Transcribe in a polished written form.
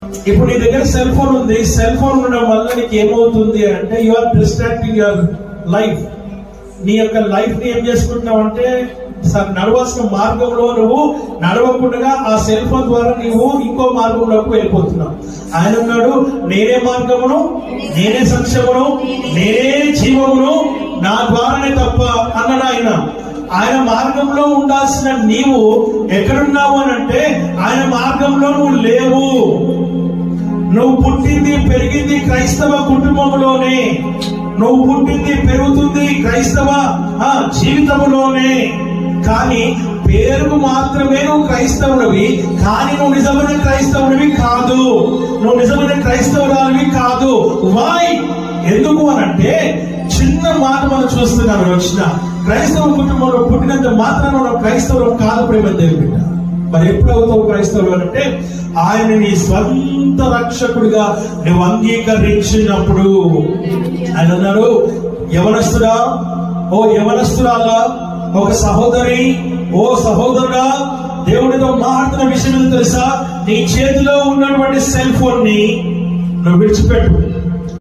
ఇప్పుడు నీ దగ్గర సెల్ ఫోన్ ఉంది. సెల్ ఫోన్ ఉండడం వల్ల నీకు ఏమవుతుంది అంటే you are distracting your life. నీ యొక్క లైఫ్ ని ఏం చేసుకుంటున్నావు అంటే నడవాల్సిన మార్గంలో నువ్వు నడవకుండా ఆ సెల్ ఫోన్ ద్వారా నువ్వు ఇంకో మార్గంలోకి వెళ్ళిపోతున్నావు. ఆయన ఉన్నాడు, నేనే మార్గమును, నేనే సత్యమును, నేనే జీవమును, నా ద్వారానే తప్ప అన్నాడు ఆయన. ఆయన మార్గంలో ఉండాల్సిన నీవు ఎక్కడున్నావు అని అంటే ఆయన మార్గంలో నువ్వు లేవు. నువ్వు పుట్టింది పెరిగింది క్రైస్తవ కుటుంబంలోనే, నువ్వు పుట్టింది పెరుగుతుంది క్రైస్తవ జీవితంలోనే. కానీ పేరుకు మాత్రమే నువ్వు క్రైస్తవుడివి, కానీ నువ్వు నిజమైన క్రైస్తవుడివి కాదు, నువ్వు నిజమైన క్రైస్తవురాలివి కాదు. వై? ఎందుకు అనంటే చిన్న మాట మనం చూస్తున్నాం. వచ్చిన క్రైస్తవ కుటుంబంలో పుట్టినంత మాత్రం మనం క్రైస్తవులు కాదు. ప్రేమ దేవుడి బిడ్డ, మరి ఎప్పుడు అవుతావు క్రైస్తవులు అంటే ఆయన నీ స్వంత రక్షకుడిగా నువ్వు అంగీకరించినప్పుడు. ఆయన అన్నాడు, యవనస్తుడా, ఓ యవనస్తురాలా, ఒక సహోదరి, ఓ సహోదరుడా, దేవుడితో మాట్లాడుతున్న విషయం తెలుసా? నీ చేతిలో ఉన్నటువంటి సెల్ ఫోన్ ని నువ్వు విడిచిపెట్టు.